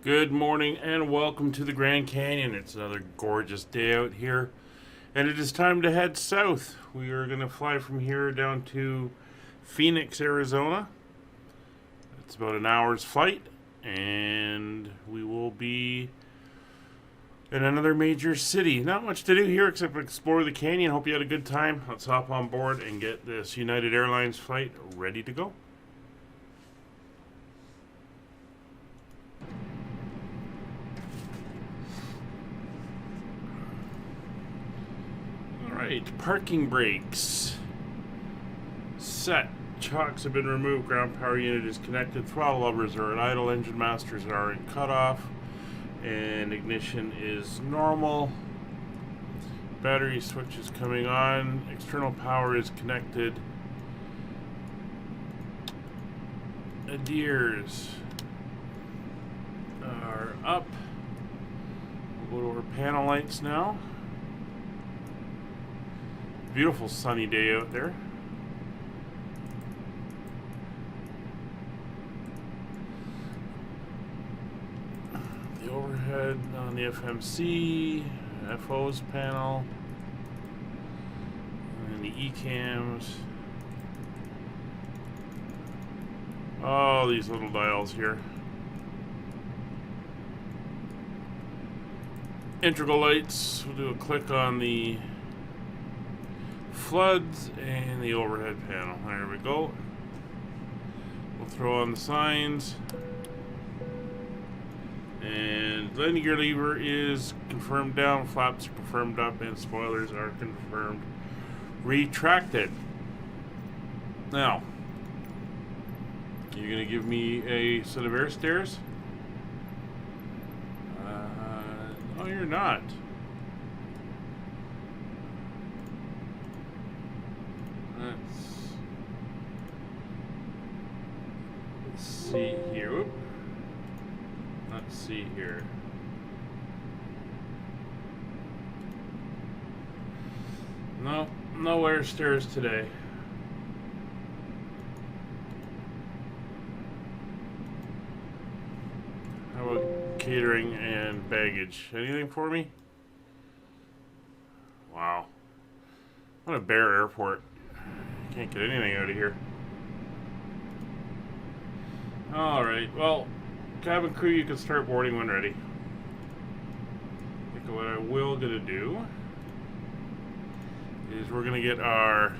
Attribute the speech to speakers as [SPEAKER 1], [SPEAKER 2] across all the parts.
[SPEAKER 1] Good morning and welcome to the Grand Canyon. It's another gorgeous day out here, and it is time to head south. We are going to fly from here down to Phoenix, Arizona. It's about an hour's flight, and we will be in another major city. Not much to do here except explore the canyon. Hope you had a good time. Let's hop on board and get this United Airlines flight ready to go. Alright, parking brakes set. Chocks have been removed. Ground power unit is connected. Throttle levers are at idle. Engine masters are in cutoff. And ignition is normal. Battery switch is coming on. External power is connected. Adheres are up. We'll go to our panel lights now. Beautiful sunny day out there. The overhead on the FMC, FO's panel, and the E-cams. Oh, these little dials here. Integral lights. We'll do a click on the floods and the overhead panel. There we go. We'll throw on the signs. And landing gear lever is confirmed down, flaps are confirmed up, and spoilers are confirmed retracted. Now, you're going to give me a set of air stairs? No, you're not. Let's see here. Oop. Let's see here. No air stairs today. How about catering and baggage? Anything for me? Wow. What a bare airport. Can't get anything out of here. Alright, well, cabin crew, you can start boarding when ready. I think what I will gonna do is we're gonna get our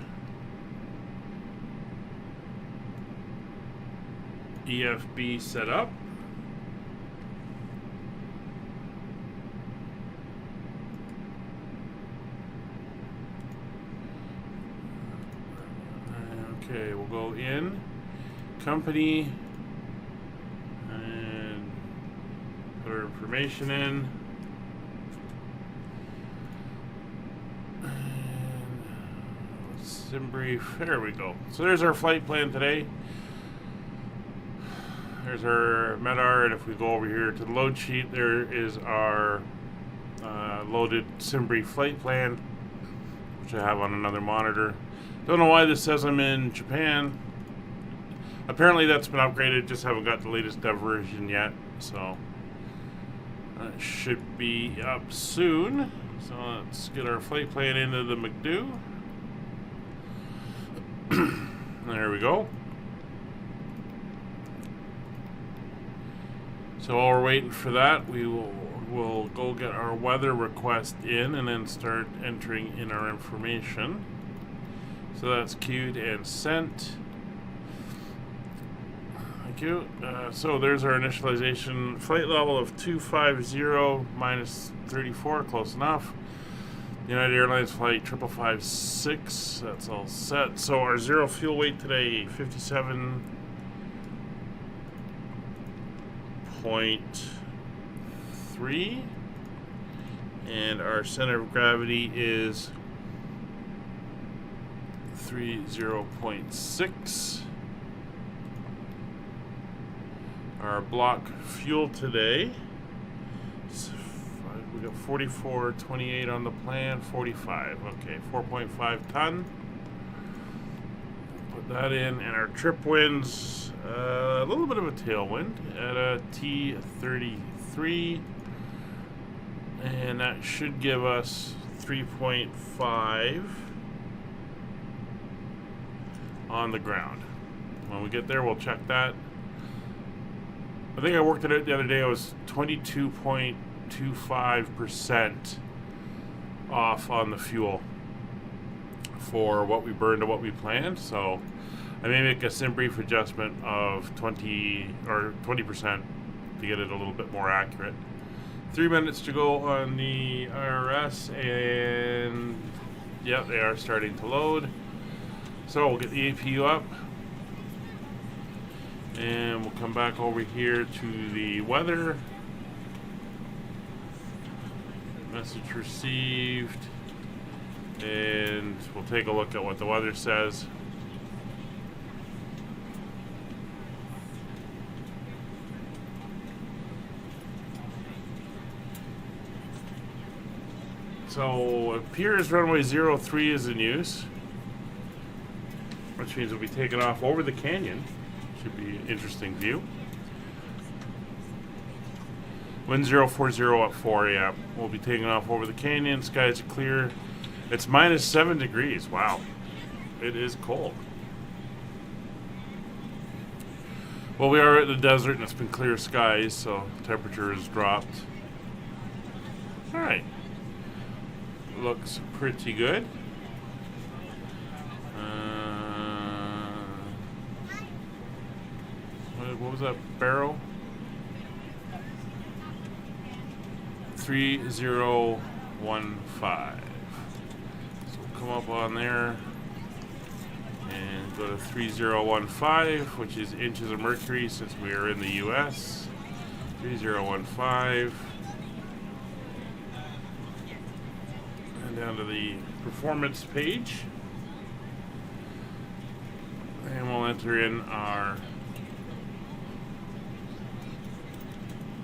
[SPEAKER 1] EFB set up. Okay, we'll go in, company, and put our information in. And sim brief, there we go. So there's our flight plan today. There's our MEDAR, and if we go over here to the load sheet, there is our loaded sim brief flight plan, which I have on another monitor. Don't know why this says I'm in Japan. Apparently that's been upgraded, just haven't got the latest dev version yet, so that should be up soon. So let's get our flight plan into the McDo. There we go. So while we're waiting for that, we'll go get our weather request in and then start entering in our information. So that's queued and sent. Thank you. So there's our initialization. Flight level of 250 minus 34, close enough. United Airlines flight 5556, that's all set. So our zero fuel weight today, 57.3. And our center of gravity is 30.6. Our block fuel today, we got 44.28 on the plan, 45. Okay, 4.5 ton. Put Put that in, and our trip wind's a little bit of a tailwind at a T33, and that should give us 3.5 on the ground. When we get there, we'll check that. I think I worked it out the other day. I was 22.25% off on the fuel for what we burned to what we planned. So I may make a brief adjustment of 20% to get it a little bit more accurate. 3 minutes to go on the IRS, and yeah, they are starting to load. So we'll get the APU up, and we'll come back over here to the weather. Message received, and we'll take a look at what the weather says. So it appears runway 03 is in use, which means we'll be taking off over the canyon. Should be an interesting view. Wind 040 at 4 a.m. We'll be taking off over the canyon. Skies are clear. It's -7 degrees. Wow. It is cold. Well, we are at the desert and it's been clear skies, so temperature has dropped. Alright. Looks pretty good. What was that barrel? 3015. So we'll come up on there and go to 3015, which is inches of mercury since we are in the US. 3015. And down to the performance page. And we'll enter in our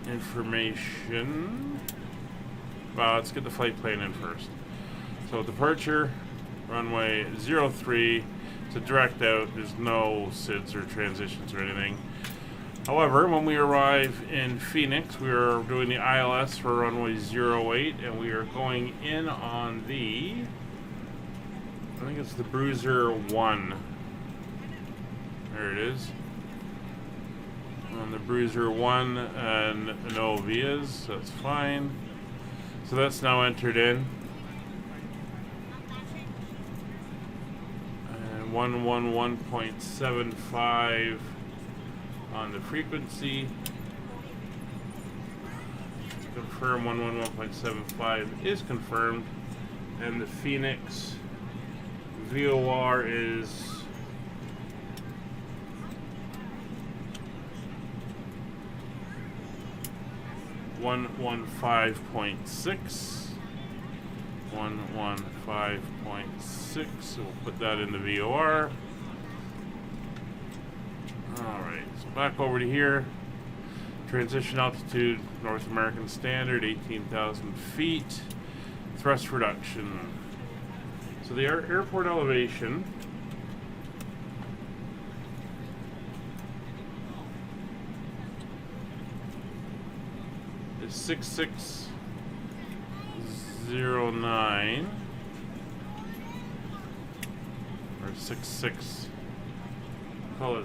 [SPEAKER 1] information. Well, let's get the flight plan in first. So departure, runway 03. It's a direct out. There's no SIDS or transitions or anything. However, when we arrive in Phoenix, we are doing the ILS for runway 08, and we are going in on the, I think it's the Bruiser 1. There it is. On the Bruiser 1 and no Vias, that's fine. So that's now entered in. And 111.75 on the frequency. Confirm 111.75 is confirmed. And the Phoenix VOR is 115.6. 115.6. So we'll put that in the VOR. Alright, so back over to here. Transition altitude, North American Standard, 18,000 feet. Thrust reduction. So the airport elevation is 6609 or 66. Call it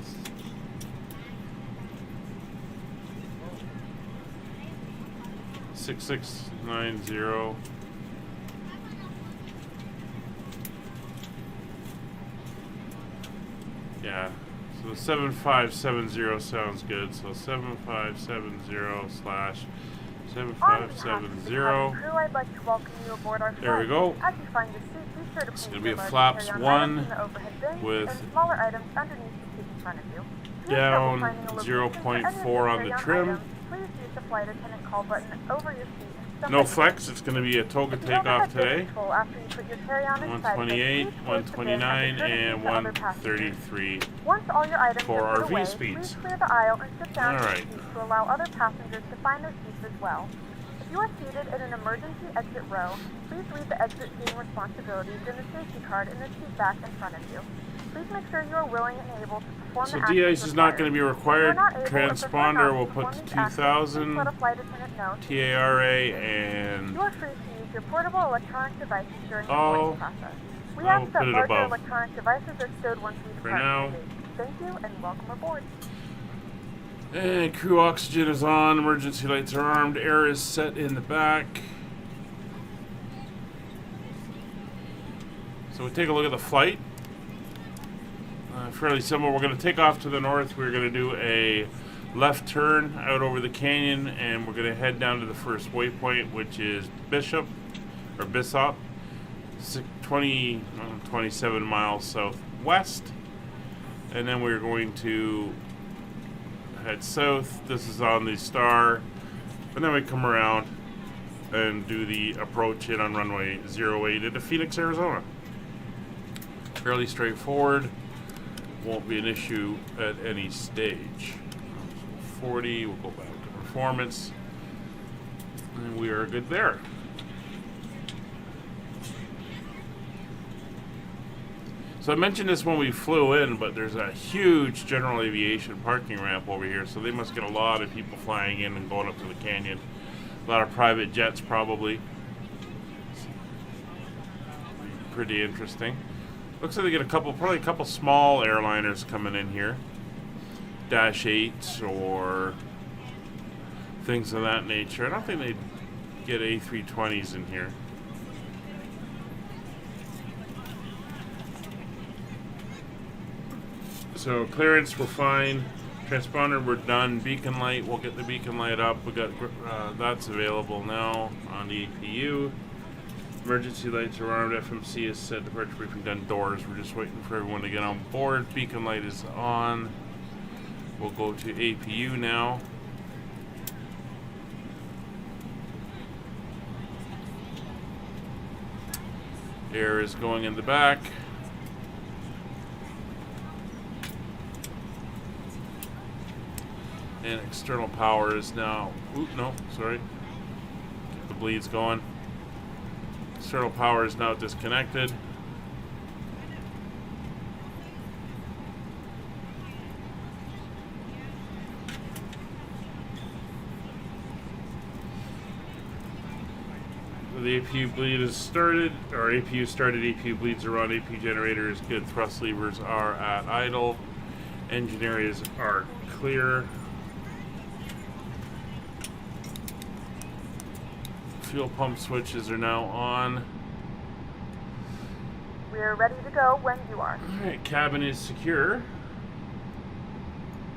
[SPEAKER 1] 6690. Yeah, so the 7570 sounds good. So 7570 slash 7570.
[SPEAKER 2] I'd like to welcome you aboard our
[SPEAKER 1] there we go.
[SPEAKER 2] As you find your seat, be sure to
[SPEAKER 1] it's going to be a flaps 1 with
[SPEAKER 2] smaller items underneath the seat in front of you.
[SPEAKER 1] Down 0.4 on the trim.
[SPEAKER 2] Please use the flight attendant call button over your seat.
[SPEAKER 1] No flex, it's going to be a toga takeoff today.
[SPEAKER 2] 128,
[SPEAKER 1] 129, and 133
[SPEAKER 2] Once all your items
[SPEAKER 1] for
[SPEAKER 2] are
[SPEAKER 1] our
[SPEAKER 2] away,
[SPEAKER 1] V-speeds.
[SPEAKER 2] please clear the aisle and sit down in your
[SPEAKER 1] Alright.
[SPEAKER 2] seat to allow other passengers to find their seats as well. If you are seated in an emergency exit row, please read the exit seating responsibilities in the safety card in the seat back in front of you. Please make sure you are willing and able to perform
[SPEAKER 1] So
[SPEAKER 2] the actions
[SPEAKER 1] de-ice is not going to be required.
[SPEAKER 2] If you're not able or prefer
[SPEAKER 1] Transponder
[SPEAKER 2] not
[SPEAKER 1] we'll
[SPEAKER 2] to
[SPEAKER 1] put
[SPEAKER 2] perform
[SPEAKER 1] to
[SPEAKER 2] these actions, please
[SPEAKER 1] 2000.
[SPEAKER 2] let a flight attendant know.
[SPEAKER 1] TARA and
[SPEAKER 2] You are free to use your portable electronic devices during the
[SPEAKER 1] Oh,
[SPEAKER 2] boarding process. We
[SPEAKER 1] I will
[SPEAKER 2] ask that
[SPEAKER 1] put it
[SPEAKER 2] larger
[SPEAKER 1] above.
[SPEAKER 2] electronic devices are stowed once we
[SPEAKER 1] For
[SPEAKER 2] depart
[SPEAKER 1] now.
[SPEAKER 2] the stage. Thank you and welcome aboard.
[SPEAKER 1] And crew oxygen is on. Emergency lights are armed. Air is set in the back. So we take a look at the flight. Fairly simple. We're going to take off to the north. We're going to do a left turn out over the canyon, and we're going to head down to the first waypoint, which is Bishop, 27 miles southwest. And then we're going to head south. This is on the star. And then we come around and do the approach in on runway 08 into Phoenix, Arizona. Fairly straightforward. Won't be an issue at any stage. 40, we'll go back to performance. And we are good there. So I mentioned this when we flew in, but there's a huge general aviation parking ramp over here, so they must get a lot of people flying in and going up to the canyon. A lot of private jets probably. Pretty interesting. Looks like they get probably a couple small airliners coming in here. Dash 8s or things of that nature. I don't think they'd get A320s in here. So clearance, we're fine. Transponder, we're done. Beacon light, we'll get the beacon light up. We got that's available now on the APU. Emergency lights are armed. FMC is set. Departure briefing done. Doors. We're just waiting for everyone to get on board. Beacon light is on. We'll go to APU now. Air is going in the back. And external power is now. Oop, no, sorry. Get the bleeds going. External power is now disconnected. The APU bleed is started, or APU started, APU bleeds are on, APU generator is good, thrust levers are at idle, engine areas are clear. Fuel pump switches are now on.
[SPEAKER 2] We are ready to go when you are.
[SPEAKER 1] Alright, cabin is secure.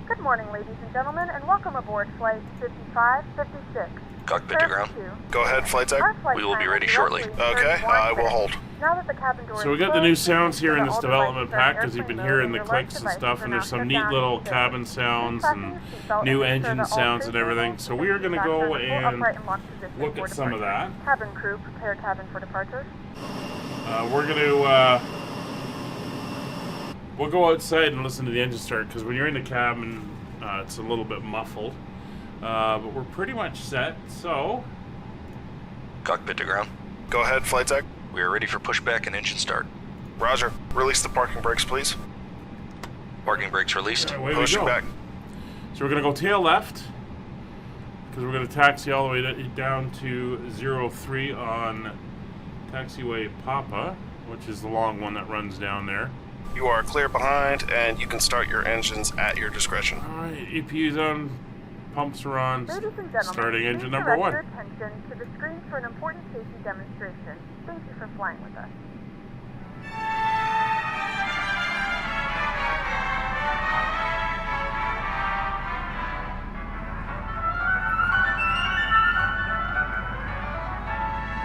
[SPEAKER 2] Good morning, ladies and gentlemen, and welcome aboard Flight 5556.
[SPEAKER 3] Cockpit to ground.
[SPEAKER 4] Go ahead, flight tech.
[SPEAKER 3] We will be ready shortly.
[SPEAKER 4] Okay, I will hold.
[SPEAKER 2] Now that the cabin door
[SPEAKER 1] So we
[SPEAKER 2] is
[SPEAKER 1] got the
[SPEAKER 2] closed,
[SPEAKER 1] new sounds here in
[SPEAKER 2] all
[SPEAKER 1] this
[SPEAKER 2] devices
[SPEAKER 1] development
[SPEAKER 2] are
[SPEAKER 1] pack because you've
[SPEAKER 2] airplane
[SPEAKER 1] been
[SPEAKER 2] mode
[SPEAKER 1] hearing the
[SPEAKER 2] your
[SPEAKER 1] clicks
[SPEAKER 2] light
[SPEAKER 1] and stuff,
[SPEAKER 2] devices
[SPEAKER 1] and
[SPEAKER 2] are
[SPEAKER 1] there's
[SPEAKER 2] now
[SPEAKER 1] some
[SPEAKER 2] shut
[SPEAKER 1] neat
[SPEAKER 2] down
[SPEAKER 1] little
[SPEAKER 2] and
[SPEAKER 1] cabin
[SPEAKER 2] stable.
[SPEAKER 1] sounds
[SPEAKER 2] Please fasten
[SPEAKER 1] and
[SPEAKER 2] your seatbelt
[SPEAKER 1] new
[SPEAKER 2] and ensure
[SPEAKER 1] engine
[SPEAKER 2] that all
[SPEAKER 1] sounds and
[SPEAKER 2] safety
[SPEAKER 1] everything.
[SPEAKER 2] rules
[SPEAKER 1] So we are going to
[SPEAKER 2] and
[SPEAKER 1] go
[SPEAKER 2] fasteners will
[SPEAKER 1] and
[SPEAKER 2] upright in locked position
[SPEAKER 1] look
[SPEAKER 2] for
[SPEAKER 1] at some of
[SPEAKER 2] departure.
[SPEAKER 1] that.
[SPEAKER 2] Cabin crew, prepare cabin for departure.
[SPEAKER 1] We're going to we'll go outside and listen to the engine start because when you're in the cabin, it's a little bit muffled. But we're pretty much set. So
[SPEAKER 3] Cockpit to ground.
[SPEAKER 4] Go ahead, flight tech.
[SPEAKER 3] We are ready for pushback and engine start.
[SPEAKER 4] Roger. Release the parking brakes, please.
[SPEAKER 3] Parking brakes released.
[SPEAKER 1] away we
[SPEAKER 4] Pushing
[SPEAKER 1] go.
[SPEAKER 4] back.
[SPEAKER 1] So we're going to go tail left because we're going to taxi all the way down to 03 on taxiway Papa, which is the long one that runs down there.
[SPEAKER 4] You are clear behind, and you can start your engines at your discretion.
[SPEAKER 1] All right, EPU's on, pumps are on.
[SPEAKER 2] Ladies and gentlemen,
[SPEAKER 1] Starting engine
[SPEAKER 2] please
[SPEAKER 1] number
[SPEAKER 2] direct
[SPEAKER 1] one.
[SPEAKER 2] your attention to the screen for an important safety demonstration. Thank you for flying with us.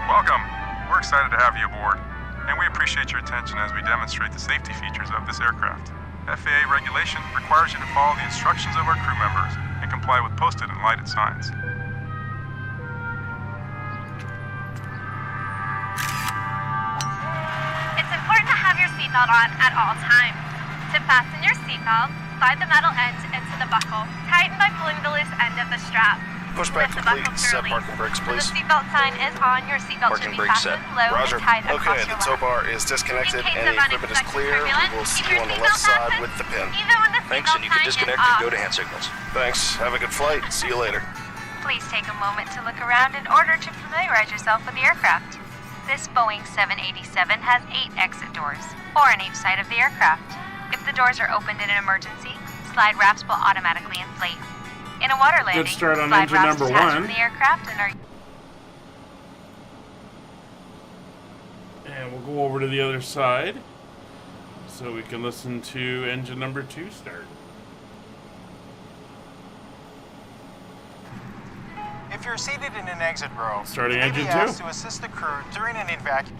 [SPEAKER 5] Welcome. We're excited to have you aboard, and we appreciate your attention as we demonstrate the safety features of this aircraft. FAA regulation requires you to follow the instructions of our crew members and comply with posted and lighted signs.
[SPEAKER 6] It's important to have your seatbelt on at all times. To fasten your seatbelt, slide the metal end into the buckle. Tighten by pulling the loose end of the strap.
[SPEAKER 4] Pushback
[SPEAKER 6] Lift the buckle
[SPEAKER 4] complete.
[SPEAKER 6] to
[SPEAKER 4] Set
[SPEAKER 6] release.
[SPEAKER 4] parking brakes,
[SPEAKER 6] The
[SPEAKER 4] please.
[SPEAKER 6] seatbelt sign is on. Your seatbelt
[SPEAKER 3] Parking
[SPEAKER 6] should be
[SPEAKER 3] brake
[SPEAKER 6] fastened
[SPEAKER 3] set.
[SPEAKER 6] low
[SPEAKER 4] Roger.
[SPEAKER 6] and tied across
[SPEAKER 4] Okay,
[SPEAKER 6] your
[SPEAKER 4] the tow
[SPEAKER 6] lap.
[SPEAKER 4] bar is disconnected
[SPEAKER 6] In case
[SPEAKER 4] and
[SPEAKER 6] of
[SPEAKER 4] the equipment is
[SPEAKER 6] unexpected
[SPEAKER 4] clear. We
[SPEAKER 6] turbulence,
[SPEAKER 4] will see
[SPEAKER 6] keep
[SPEAKER 4] you
[SPEAKER 6] your
[SPEAKER 4] on the
[SPEAKER 6] seatbelt
[SPEAKER 4] left side
[SPEAKER 6] fastened.
[SPEAKER 4] with the pin.
[SPEAKER 6] Even when the
[SPEAKER 3] Thanks,
[SPEAKER 6] seatbelt
[SPEAKER 3] and you can
[SPEAKER 6] sign
[SPEAKER 3] disconnect
[SPEAKER 6] is
[SPEAKER 3] and
[SPEAKER 6] off.
[SPEAKER 3] go to hand signals.
[SPEAKER 4] Thanks. Have a good flight. See you later.
[SPEAKER 6] Please take a moment to look around in order to familiarize yourself with the aircraft. This Boeing 787 has 8 exit doors, 4 on each side of the aircraft. If the doors are opened in an emergency, slide wraps will automatically inflate. In a water landing,
[SPEAKER 1] start on
[SPEAKER 6] slide
[SPEAKER 1] engine
[SPEAKER 6] wraps
[SPEAKER 1] number
[SPEAKER 6] detach
[SPEAKER 1] 1.
[SPEAKER 6] from the aircraft and are
[SPEAKER 1] And we'll go over to the other side so we can listen to engine number 2 start.
[SPEAKER 7] If you're seated in an exit row,
[SPEAKER 1] Starting
[SPEAKER 7] you may be
[SPEAKER 1] engine
[SPEAKER 7] asked
[SPEAKER 1] 2.
[SPEAKER 7] to assist the crew during an evacuation.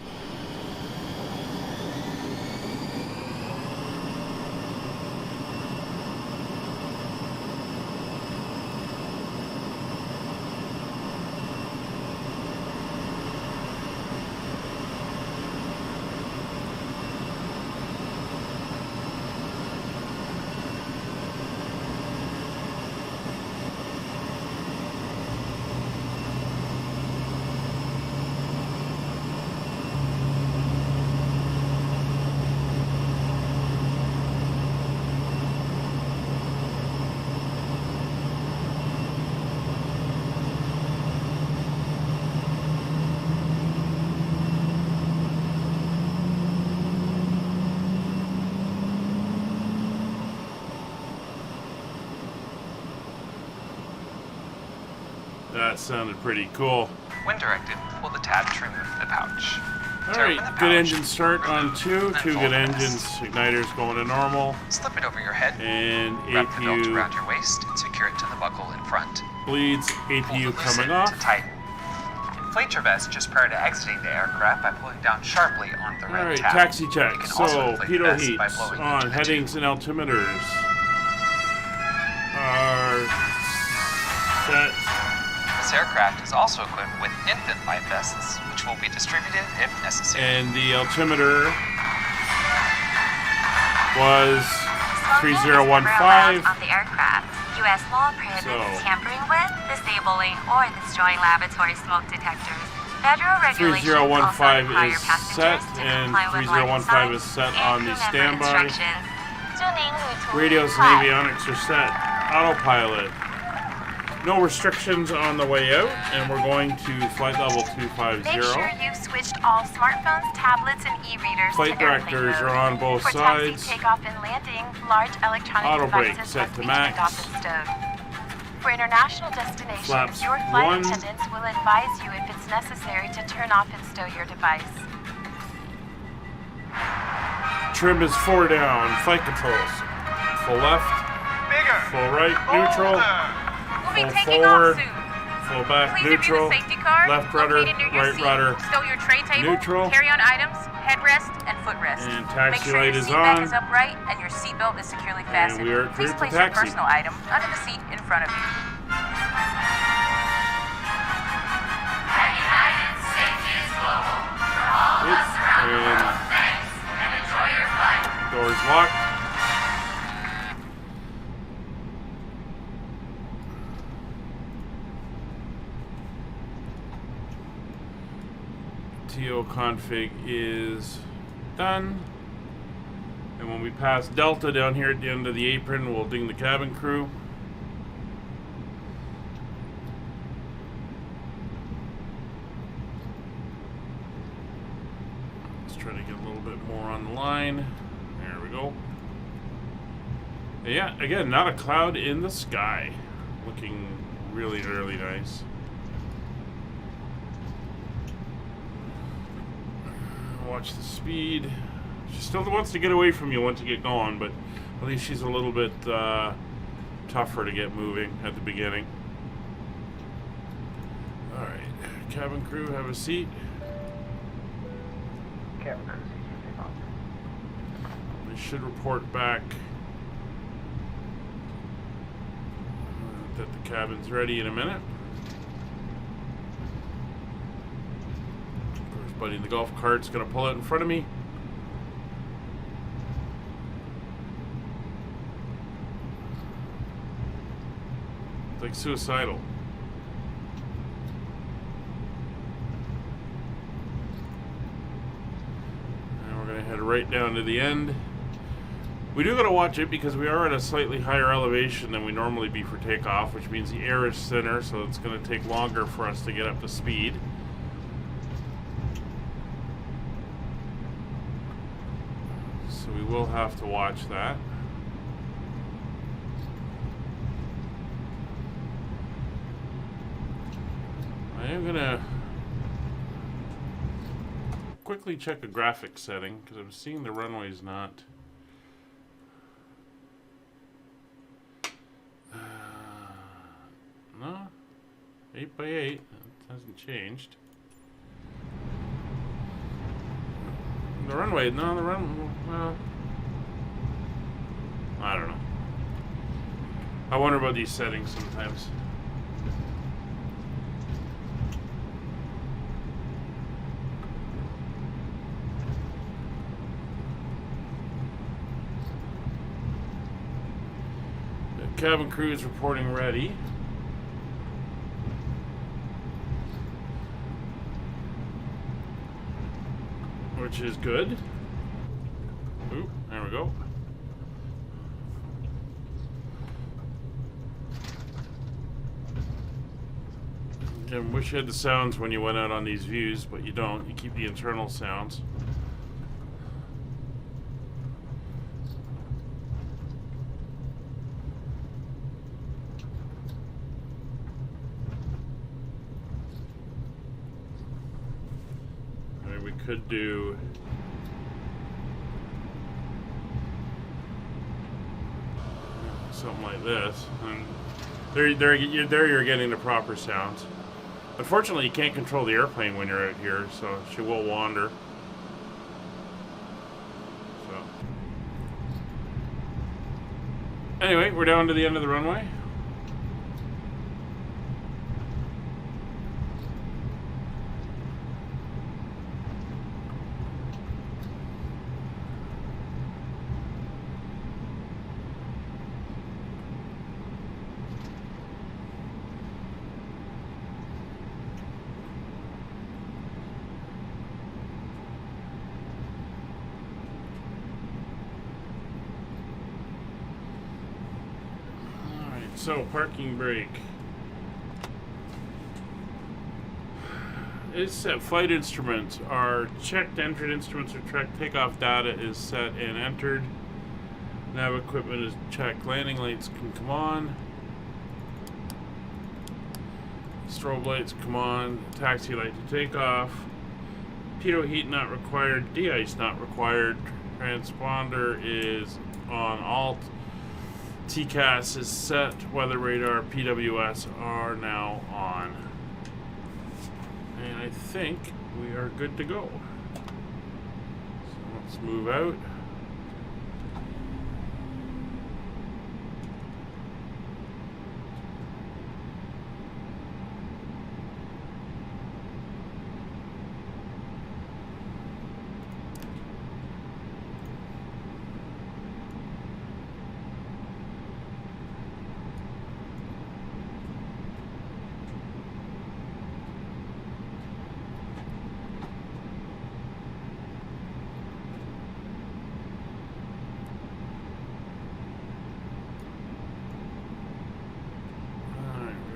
[SPEAKER 1] That sounded pretty cool.
[SPEAKER 8] When directed, pull the tab to remove the pouch. To
[SPEAKER 1] Alright,
[SPEAKER 8] open the
[SPEAKER 1] good
[SPEAKER 8] pouch,
[SPEAKER 1] engine start on 2.
[SPEAKER 8] and
[SPEAKER 1] 2
[SPEAKER 8] fold
[SPEAKER 1] good
[SPEAKER 8] the
[SPEAKER 1] engines.
[SPEAKER 8] rest.
[SPEAKER 1] Igniter's going to normal.
[SPEAKER 8] Slip it over your head,
[SPEAKER 1] And
[SPEAKER 8] wrap the belt
[SPEAKER 1] APU
[SPEAKER 8] around your waist, and secure it to the buckle in front.
[SPEAKER 1] bleeds.
[SPEAKER 8] Pull
[SPEAKER 1] APU
[SPEAKER 8] the
[SPEAKER 1] coming
[SPEAKER 8] loosen
[SPEAKER 1] off.
[SPEAKER 8] to tighten. Inflate your vest just prior to exiting the aircraft by pulling down sharply on the red
[SPEAKER 1] Alright,
[SPEAKER 8] tab.
[SPEAKER 1] taxi
[SPEAKER 8] You
[SPEAKER 1] check.
[SPEAKER 8] can also
[SPEAKER 1] So,
[SPEAKER 8] inflate the
[SPEAKER 1] pitot
[SPEAKER 8] vest by
[SPEAKER 1] heats
[SPEAKER 8] blowing
[SPEAKER 1] on
[SPEAKER 8] into the
[SPEAKER 1] headings and altimeters are set.
[SPEAKER 8] This aircraft is also equipped with infant life vests, which will be distributed if necessary.
[SPEAKER 1] And the altimeter was
[SPEAKER 6] Smoking is never allowed
[SPEAKER 1] 3015.
[SPEAKER 6] on the aircraft. U.S. law prohibits
[SPEAKER 1] So-
[SPEAKER 6] tampering with, disabling, or destroying laboratory smoke detectors. Federal regulations
[SPEAKER 1] 3015
[SPEAKER 6] also require
[SPEAKER 1] is
[SPEAKER 6] passengers
[SPEAKER 1] set,
[SPEAKER 6] to
[SPEAKER 1] and
[SPEAKER 6] comply with
[SPEAKER 1] 3015
[SPEAKER 6] line
[SPEAKER 1] is set
[SPEAKER 6] signs
[SPEAKER 1] on
[SPEAKER 6] and
[SPEAKER 1] the
[SPEAKER 6] crew member
[SPEAKER 1] standby.
[SPEAKER 6] instructions. 祝您旅途愉快。
[SPEAKER 1] Radios and avionics are set. Autopilot. No restrictions on the way out, and we're going to flight level 250.
[SPEAKER 6] Make sure you've switched all smartphones, tablets, and e-readers
[SPEAKER 1] Flight
[SPEAKER 6] to airplane
[SPEAKER 1] directors
[SPEAKER 6] mode.
[SPEAKER 1] are on both
[SPEAKER 6] For taxi
[SPEAKER 1] sides.
[SPEAKER 6] takeoff and landing, large electronic
[SPEAKER 1] Auto brake
[SPEAKER 6] devices
[SPEAKER 1] set
[SPEAKER 6] must
[SPEAKER 1] to
[SPEAKER 6] be turned
[SPEAKER 1] max.
[SPEAKER 6] off and stowed. For international destinations,
[SPEAKER 1] Flaps
[SPEAKER 6] your flight
[SPEAKER 1] 1.
[SPEAKER 6] attendants will advise you if it's necessary to turn off and stow your device.
[SPEAKER 1] Trim is 4 down. Flight controls. Full left,
[SPEAKER 7] Bigger!
[SPEAKER 1] full right, neutral,
[SPEAKER 6] We'll be
[SPEAKER 1] full
[SPEAKER 6] taking
[SPEAKER 1] forward,
[SPEAKER 6] off soon.
[SPEAKER 1] full back,
[SPEAKER 6] Please review
[SPEAKER 1] neutral,
[SPEAKER 6] the safety card,
[SPEAKER 1] left rudder,
[SPEAKER 6] located near your
[SPEAKER 1] right
[SPEAKER 6] seat,
[SPEAKER 1] rudder,
[SPEAKER 6] stow your tray table,
[SPEAKER 1] neutral,
[SPEAKER 6] carry-on items, headrest, and footrest.
[SPEAKER 1] and
[SPEAKER 6] Make
[SPEAKER 1] taxi
[SPEAKER 6] sure
[SPEAKER 1] light
[SPEAKER 6] your
[SPEAKER 1] is
[SPEAKER 6] seat back
[SPEAKER 1] on.
[SPEAKER 6] is upright and your seatbelt is securely fastened.
[SPEAKER 1] we are
[SPEAKER 6] Please
[SPEAKER 1] cleared for
[SPEAKER 6] place your
[SPEAKER 1] taxi.
[SPEAKER 6] personal item under the seat in front of you.
[SPEAKER 1] And doors locked. TO config is done. And when we pass Delta down here at the end of the apron, we'll ding the cabin crew. Let's try to get a little bit more on the line. There we go. Yeah, again, not a cloud in the sky. Looking really, really nice. Watch the speed. She still wants to get away from you once you get going, but at least she's a little bit tougher to get moving at the beginning. Alright, cabin crew, have a seat. They should report back that the cabin's ready in a minute. Of course, buddy in the golf cart's gonna pull out in front of me. It's like suicidal. right down to the end. We do gotta watch it because we are at a slightly higher elevation than we normally be for takeoff, which means the air is thinner, so it's gonna take longer for us to get up to speed. So we will have to watch that. I am gonna quickly check a graphics setting because I'm seeing the runway's not. No, 8x8. That hasn't changed. The runway, no, the run. Well, I don't know. I wonder about these settings sometimes. The cabin crew is reporting ready. Which is good. Ooh, there we go. I wish you had the sounds when you went out on these views, but you don't. You keep the internal sounds. We could do something like this, and there you're getting the proper sounds. Unfortunately, you can't control the airplane when you're out here, so she will wander. So anyway, we're down to the end of the runway. So, parking brake. It's set. Flight instruments are checked, entered instruments are checked, takeoff data is set and entered. Nav equipment is checked. Landing lights can come on. Strobe lights come on. Taxi light to take off. Pitot heat not required. De-ice not required. Transponder is on alt. TCAS is set, weather radar, PWS are now on. And I think we are good to go. So let's move out.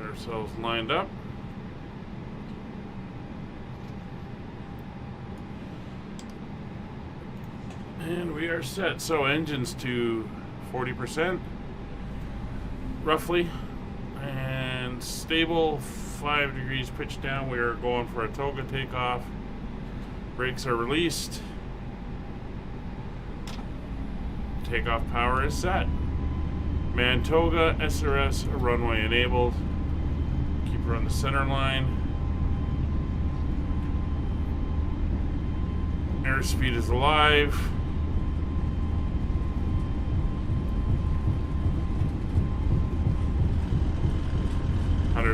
[SPEAKER 1] Ourselves lined up. And we are set. So engines to 40% roughly, and stable, 5 degrees pitch down. We are going for a toga takeoff. Brakes are released. Takeoff power is set. Mantoga SRS runway enabled. Keep her on the center line. Airspeed is alive.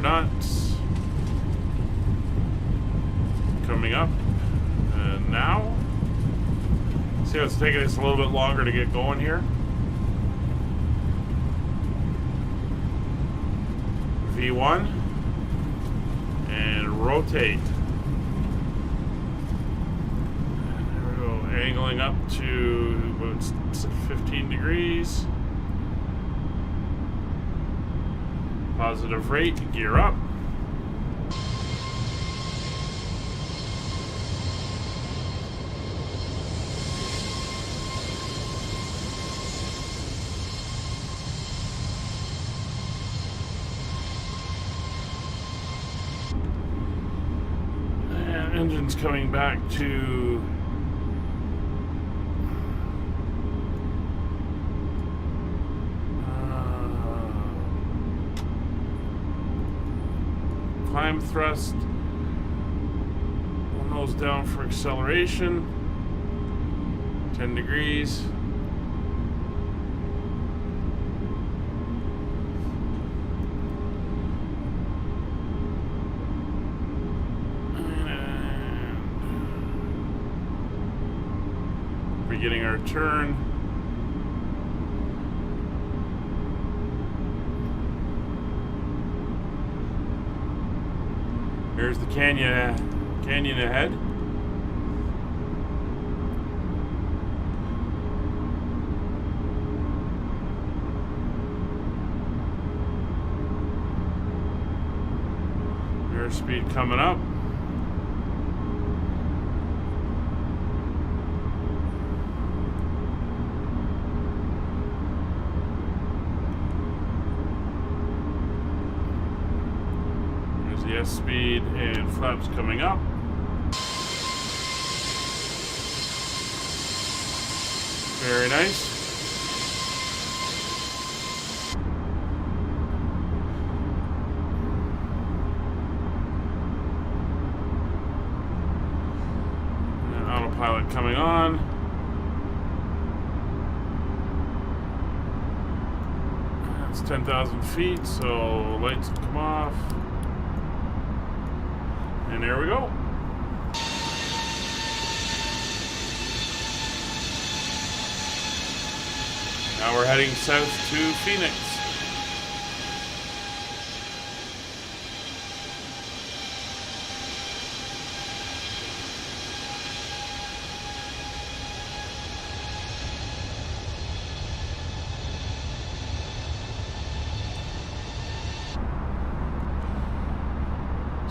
[SPEAKER 1] Knots. Coming up. And now. See how it's taking us a little bit longer to get going here. V1. And rotate. And there we go. angling up to about 15 degrees. Positive rate, gear up. And engine's coming back to climb thrust, one nose down for acceleration, 10 degrees. And beginning our turn. Here's the canyon ahead. Airspeed coming up. The speed and flaps coming up. Very nice. And autopilot coming on. That's 10,000 feet, so lights come off. And there we go. Now we're heading south to Phoenix.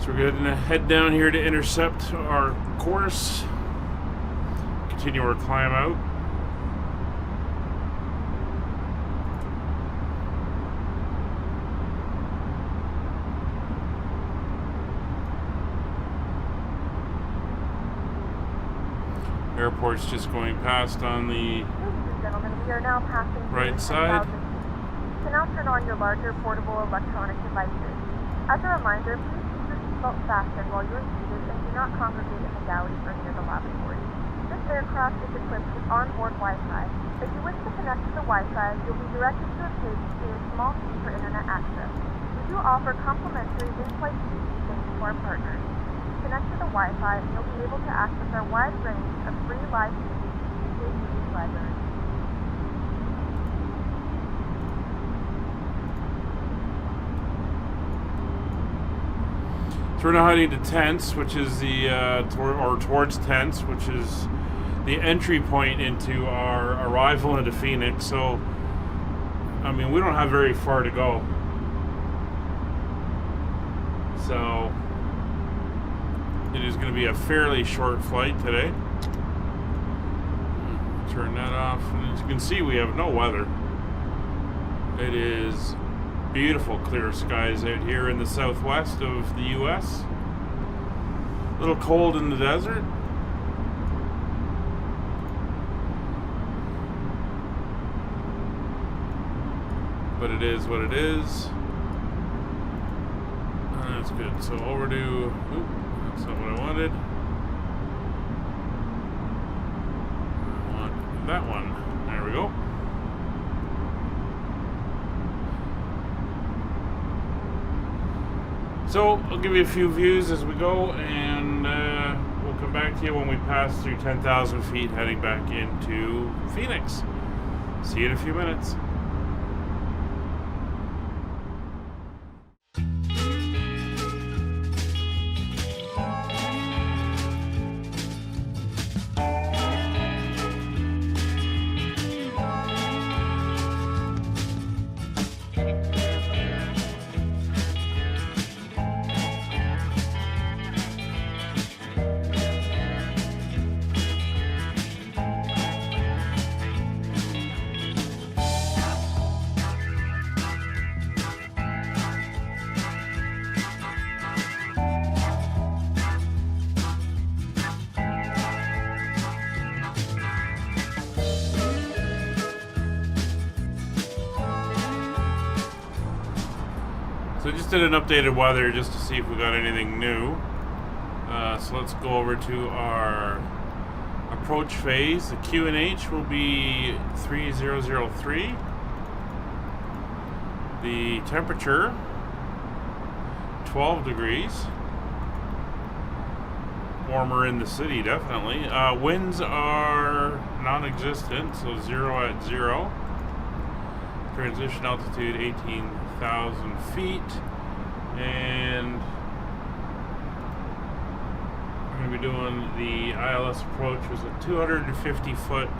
[SPEAKER 1] So we're going to head down here to intercept our course, continue our climb out. Airport's just going past on the
[SPEAKER 2] Ladies and gentlemen, we are now passing
[SPEAKER 1] right side.
[SPEAKER 2] You can now turn on your larger portable electronic devices. As a reminder, please keep your seatbelt fastened while you're seated and do not congregate in the galley or near the lavatory. This aircraft is equipped with onboard Wi-Fi. If you wish to connect to the Wi-Fi, you'll be directed to a page with a small fee for internet access. We do offer complimentary in-flight speeds thanks to our partners. Connect to the Wi-Fi and you'll be able to access our wide range of free live streaming DVD library.
[SPEAKER 1] So we're now heading to Tents, which is the towards Tents, which is the entry point into our arrival into Phoenix. So, I mean, we don't have very far to go. So it is going to be a fairly short flight today. Turn that off, and as you can see, we have no weather. It is beautiful clear skies out here in the southwest of the US. A little cold in the desert. But it is what it is. That's good. So over to, oop, that's not what I wanted. I want that one. There we go. So I'll give you a few views as we go, and we'll come back to you when we pass through 10,000 feet heading back into Phoenix. See you in a few minutes. So I just did an updated weather just to see if we got anything new. So let's go over to our approach phase. The QNH will be 3003. The temperature 12 degrees. Warmer in the city, definitely. Winds are non-existent, so 0 at 0. Transition altitude 18,000 feet. And we're going to be doing the ILS approach, which is a 250 foot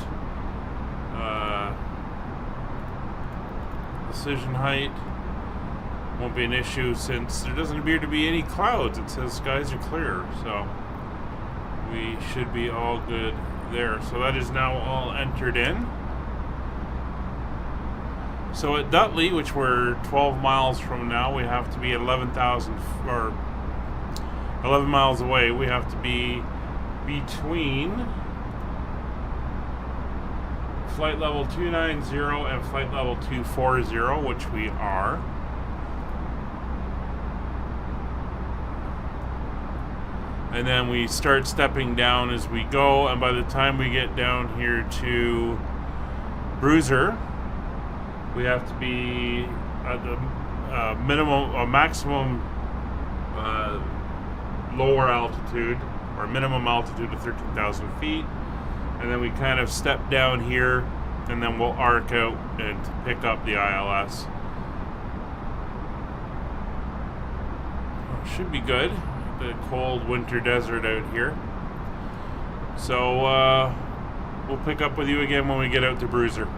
[SPEAKER 1] decision height. Won't be an issue since there doesn't appear to be any clouds. It says skies are clear, so we should be all good there. So that is now all entered in. So at Dudley, which we're 12 miles from now, we have to be at 11,000 or 11 miles away. We have to be between flight level 290 and flight level 240, which we are. And then we start stepping down as we go, and by the time we get down here to Bruiser, we have to be at the maximum lower altitude, or minimum altitude of 13,000 feet. And then we kind of step down here, and then we'll arc out and pick up the ILS. Should be good. The cold winter desert out here. So we'll pick up with you again when we get out to Bruiser.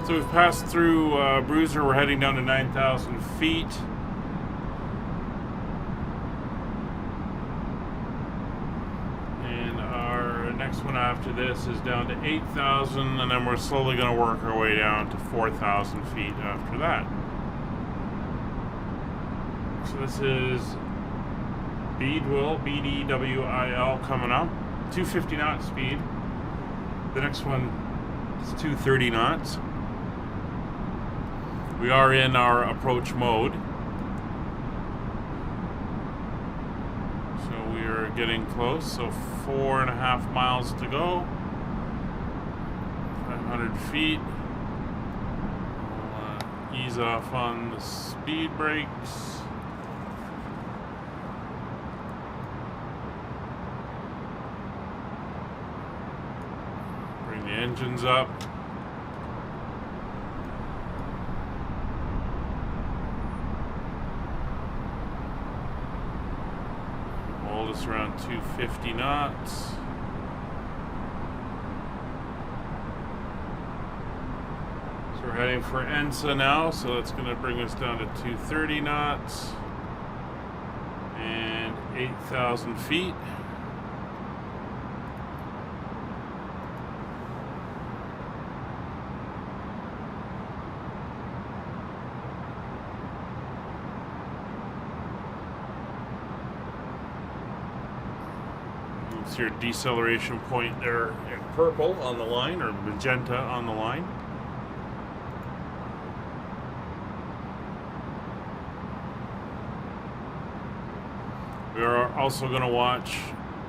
[SPEAKER 1] So we've passed through Bruiser. We're heading down to 9,000 feet. And our next one after this is down to 8,000, and then we're slowly going to work our way down to 4,000 feet after that. So this is Beadwil, BDWIL coming up. 250 knot speed. The next one is 230 knots. We are in our approach mode. So we are getting close. So 4.5 miles to go. 500 feet. We'll ease off on the speed brakes. Bring the engines up. Us around 250 knots. So we're heading for Ensa now, so that's going to bring us down to 230 knots and 8,000 feet. Your deceleration point there in purple on the line, or magenta on the line. We are also going to watch,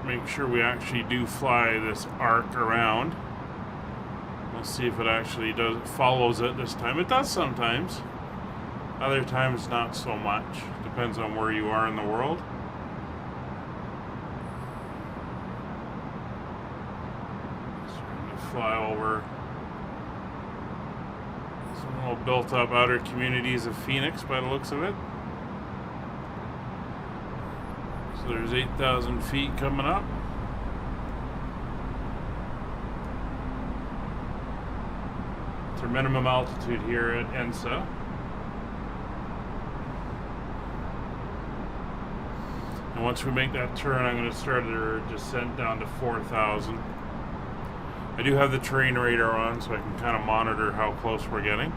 [SPEAKER 1] make sure we actually do fly this arc around. We'll see if it actually follows it this time. It does sometimes. Other times not so much. Depends on where you are in the world. Fly over Some little built-up outer communities of Phoenix by the looks of it. So there's 8,000 feet coming up. It's our minimum altitude here at ENSA. And once we make that turn, I'm going to start our descent down to 4,000. I do have the terrain radar on, so I can kind of monitor how close we're getting.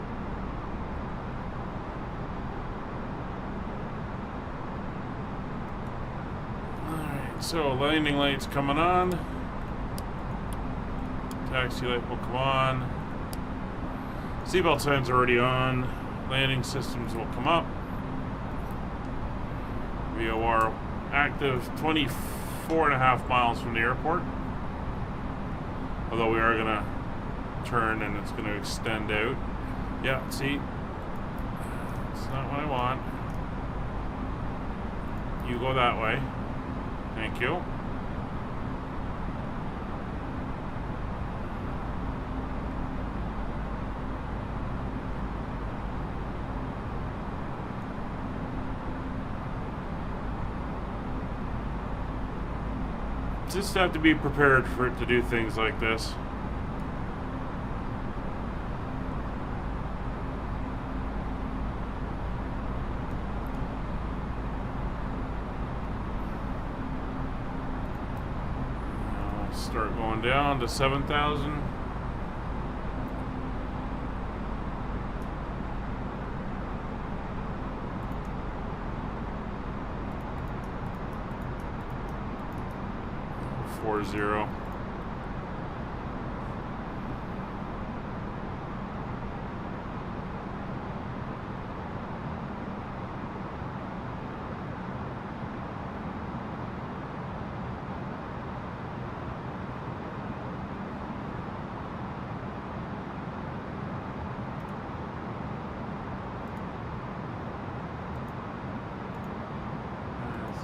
[SPEAKER 1] Alright, so landing lights coming on. Taxi light will come on. Seatbelt signs are already on. Landing systems will come up. VOR active, 24.5 miles from the airport. Although we are gonna turn and it's gonna extend out. Yeah, see? It's not what I want. You go that way. Thank you. Just have to be prepared for it to do things like this. Now start going down to 7,000. Zero.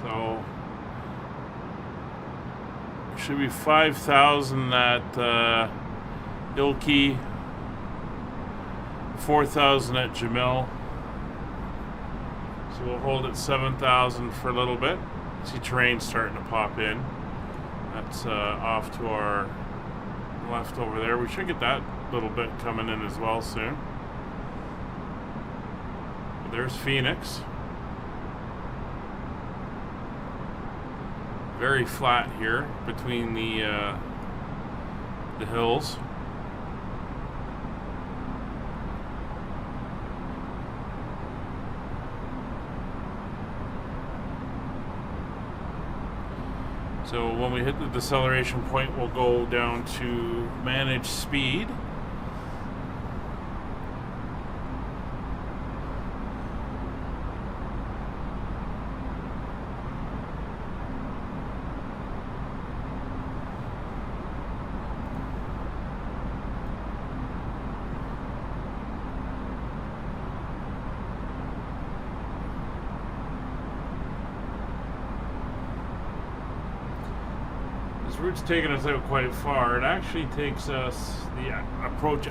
[SPEAKER 1] So should be 5,000 at Ilky, 4,000 at Jamil. So we'll hold at 7,000 for a little bit. See terrain starting to pop in. That's off to our left over there. We should get that little bit coming in as well soon. But there's Phoenix. Very flat here between the hills. So when we hit the deceleration point, we'll go down to manage speed. This route's taking us out quite far. It actually takes us, the approach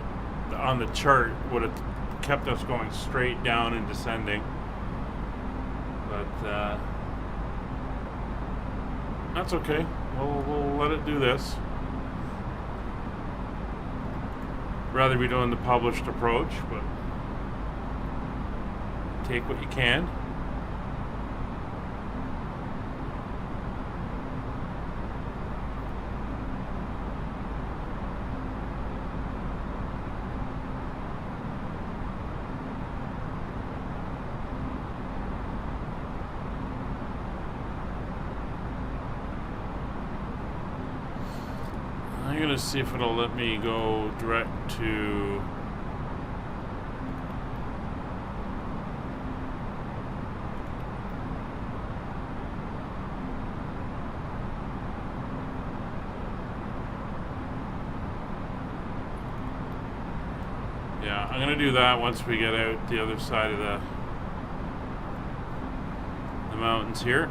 [SPEAKER 1] on the chart would have kept us going straight down and descending. But that's okay. We'll let it do this. Rather be doing the published approach, but take what you can. I'm gonna see if it'll let me go direct to yeah, I'm gonna do that once we get out the other side of the mountains here.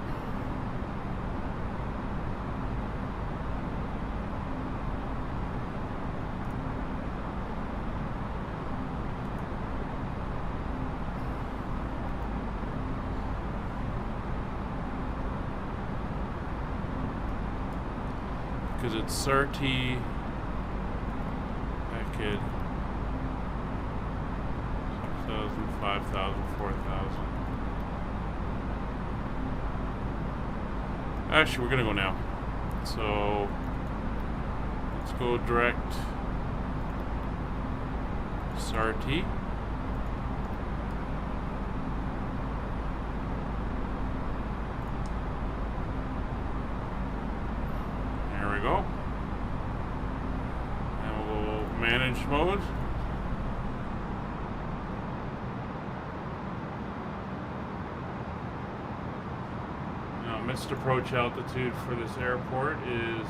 [SPEAKER 1] because it's Sarti. That kid. 6,000, 5,000, 4,000. Actually, we're gonna go now. So let's go direct Sarti. There we go. And we'll go manage mode. Missed approach altitude for this airport is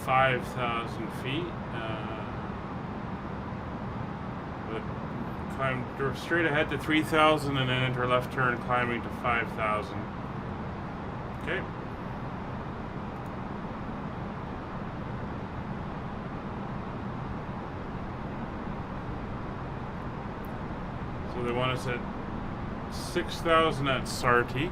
[SPEAKER 1] 5,000 feet. But climb straight ahead to 3,000 and then enter left turn climbing to 5,000. Okay. So they want us at 6,000 at Sarti.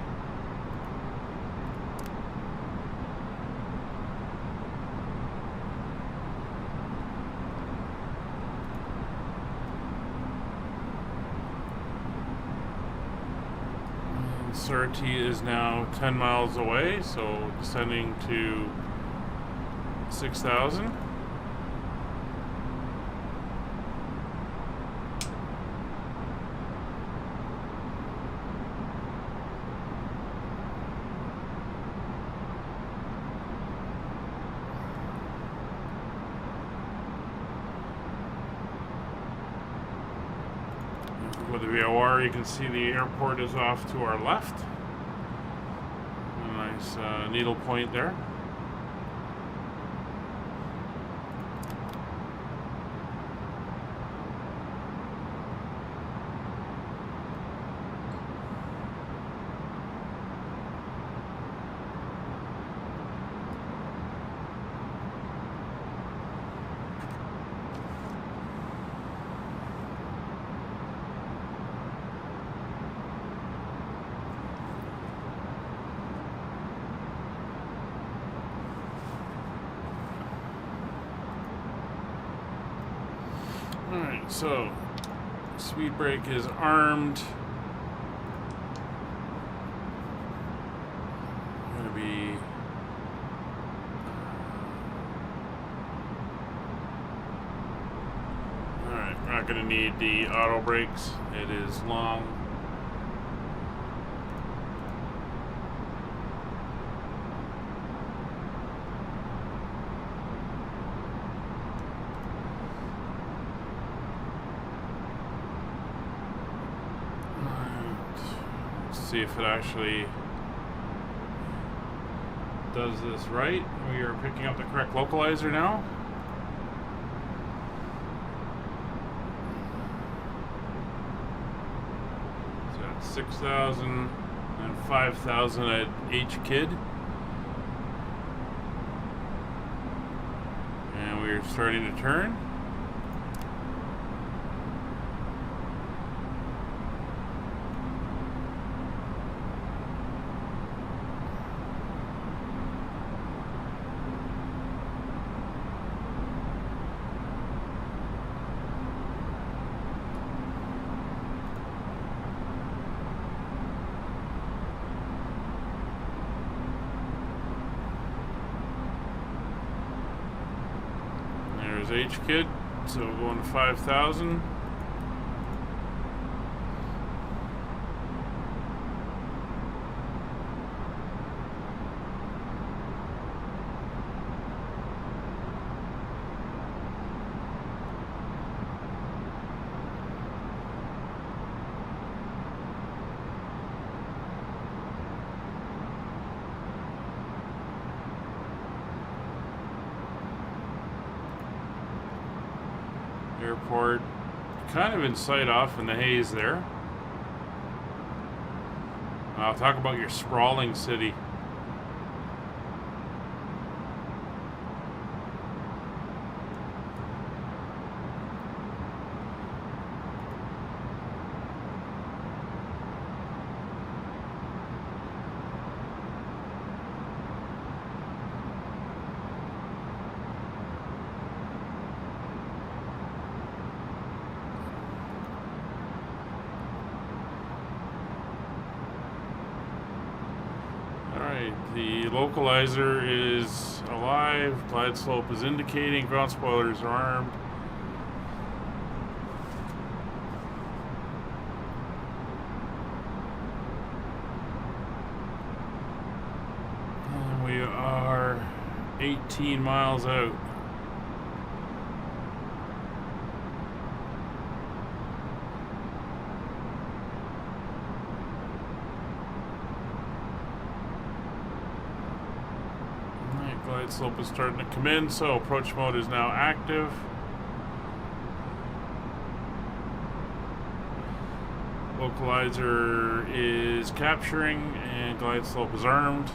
[SPEAKER 1] Sarti is now 10 miles away, so descending to 6,000. With the VOR, you can see the airport is off to our left. A nice needle point there. Alright, so speed brake is armed. Gonna be alright, we're not gonna need the auto brakes. It is long. See if it actually does this right. We are picking up the correct localizer now. So that's 6,000 and 5,000 at each kid. And we are starting to turn. H kid, so we're going to 5,000. Airport kind of in sight off in the haze there. I'll talk about your sprawling city. Alright, the localizer is alive, glide slope is indicating, ground spoilers are armed. And we are 18 miles out. Glide slope is starting to come in, so approach mode is now active. Localizer is capturing and glide slope is armed.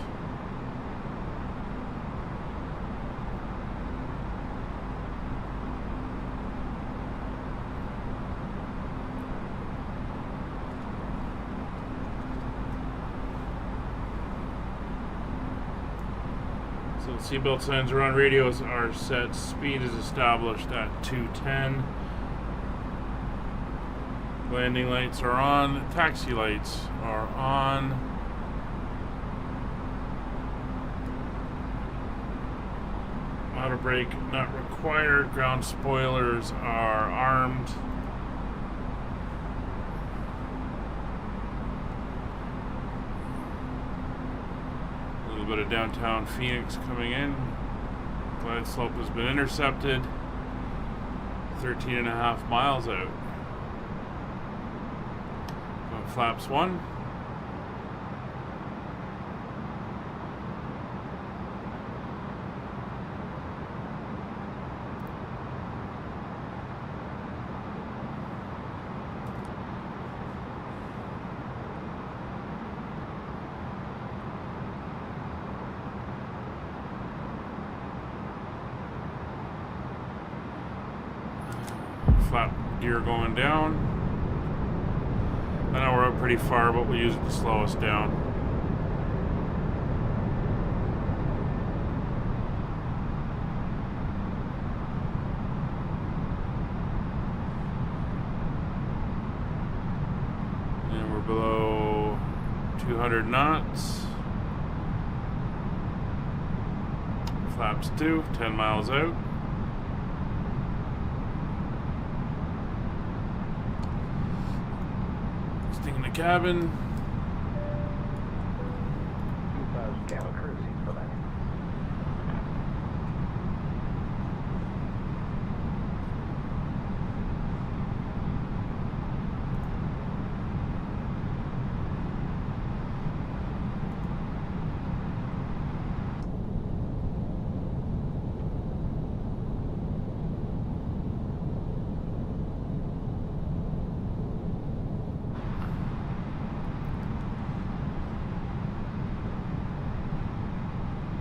[SPEAKER 1] So seatbelt signs are on, radios are set, speed is established at 210. Landing lights are on, taxi lights are on. Auto brake not required, ground spoilers are armed. A little bit of downtown Phoenix coming in. Glide slope has been intercepted. 13.5 miles out. Flaps 1. Flap gear going down. I know we're up pretty far, but we'll use it to slow us down. And we're below 200 knots. Flaps 2, 10 miles out. In the cabin.
[SPEAKER 9] Cruising for that.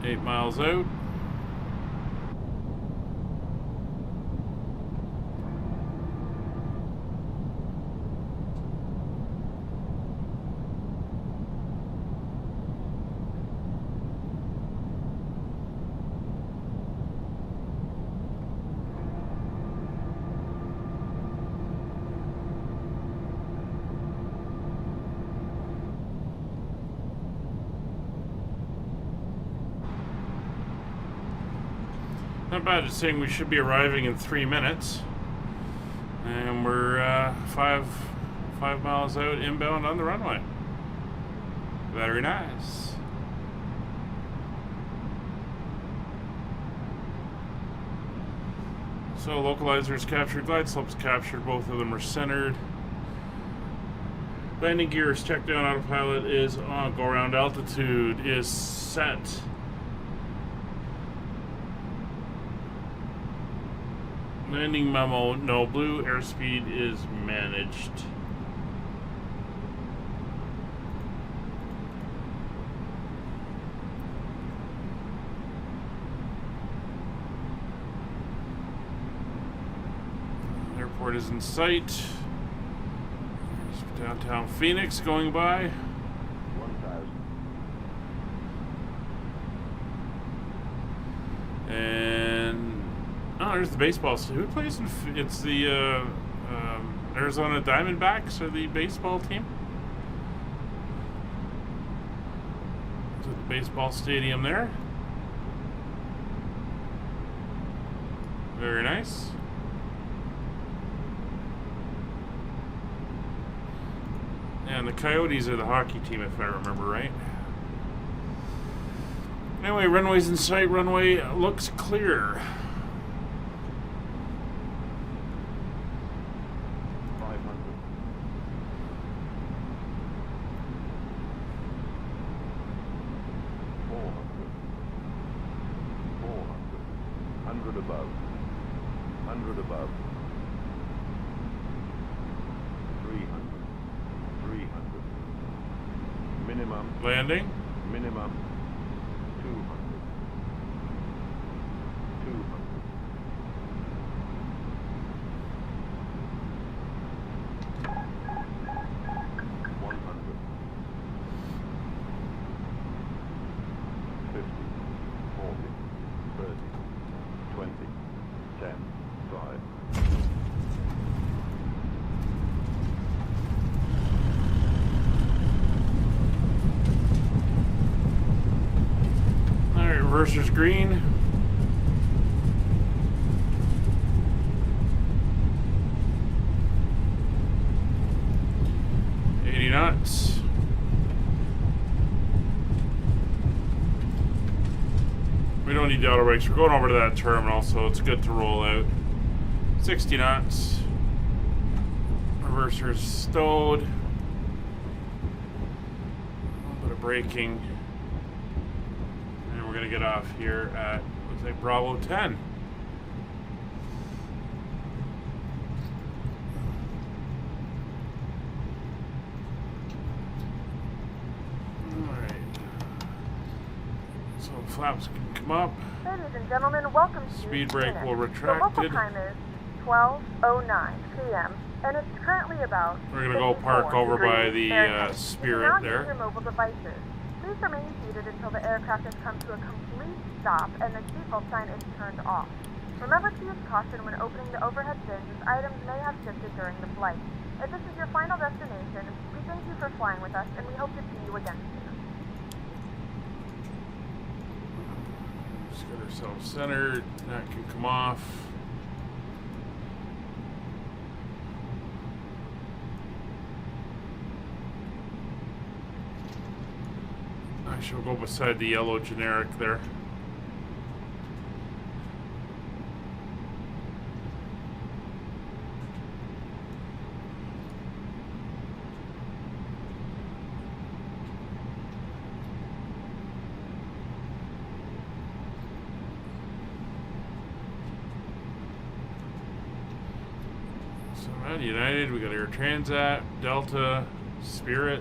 [SPEAKER 1] 8 miles out. Not bad. It's saying we should be arriving in 3 minutes, and we're 5 miles out inbound on the runway. Very nice. So localizer is captured, glide slope's captured. Both of them are centered. Landing gear is checked down. Autopilot is on. Go around altitude is set. Landing memo, no blue. Airspeed is managed. Airport is in sight. There's downtown Phoenix going by. 1,000. And oh, there's the baseball. Who plays in? It's the Arizona Diamondbacks, or the baseball team. baseball stadium there. Very nice. And the Coyotes are the hockey team, if I remember right. Anyway, runway's in sight. Runway looks clear.
[SPEAKER 9] 500. 400. 100 above. 100 above. 300. 300. Minimum.
[SPEAKER 1] Landing.
[SPEAKER 9] Minimum. 200. 200. 100. 50. 40. 30. 20. 10. 5.
[SPEAKER 1] Alright, reverser's green. Knots. We don't need the auto brakes. We're going over to that terminal, so it's good to roll out. 60 knots. Reverser's stowed. A little bit of braking. And we're going to get off here at, looks like Bravo 10. Flaps can come up.
[SPEAKER 2] Ladies and gentlemen, welcome to
[SPEAKER 1] Speed brake will
[SPEAKER 2] The
[SPEAKER 1] retract
[SPEAKER 2] local
[SPEAKER 1] it.
[SPEAKER 2] time is 12:09 p.m. and it's currently about
[SPEAKER 1] We're gonna go park
[SPEAKER 2] 54
[SPEAKER 1] over by
[SPEAKER 2] degrees
[SPEAKER 1] the
[SPEAKER 2] Fahrenheit.
[SPEAKER 1] Spirit
[SPEAKER 2] You can now
[SPEAKER 1] there.
[SPEAKER 2] use your mobile devices. Please remain seated until the aircraft has come to a complete stop and the seatbelt sign is turned off. Remember to use caution when opening the overhead bins as items may have shifted during the flight. If this is your final destination, we thank you for flying with us and we hope to see you again soon.
[SPEAKER 1] Just get ourselves centered. That can come off. I shall go beside the yellow generic there. United, we got Air Transat, Delta, Spirit.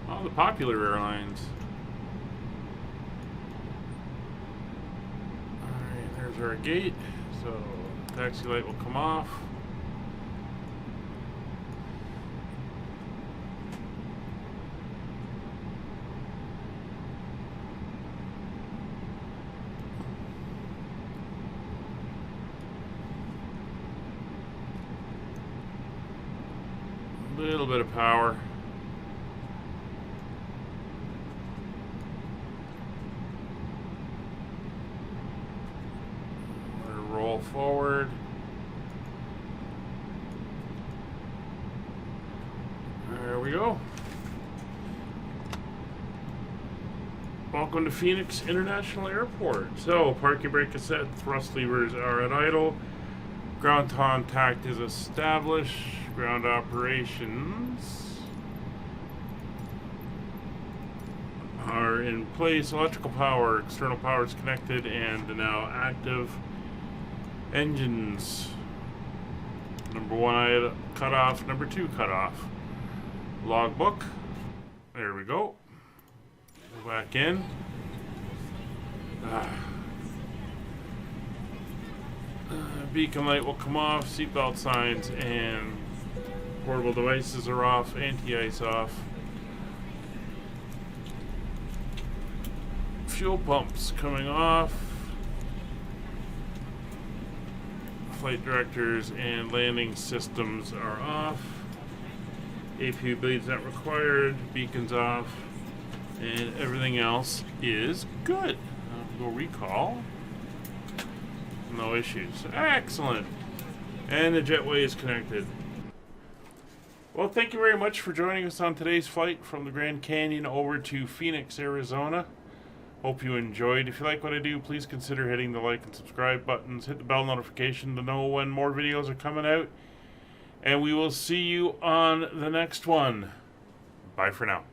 [SPEAKER 1] All the popular airlines. Alright, there's our gate. So, taxi light will come off. Little bit of power. Let her roll forward. There we go. Welcome to Phoenix International Airport. So, parking brake is set, thrust levers are at idle, ground contact is established. Ground operations are in place. Electrical power, external power is connected and now active. Engines. Number 1 cut off, number 2 cut off. Logbook. There we go. Go back in. Beacon light will come off, seatbelt signs and portable devices are off, anti-ice off. Fuel pumps coming off. Flight directors and landing systems are off. APU bleeds not required, beacons off, and everything else is good. Go recall. No issues. Excellent. And the jetway is connected. Well, thank you very much for joining us on today's flight from the Grand Canyon over to Phoenix, Arizona. Hope you enjoyed. If you like what I do, please consider hitting the like and subscribe buttons. Hit the bell notification to know when more videos are coming out. And we will see you on the next one. Bye for now.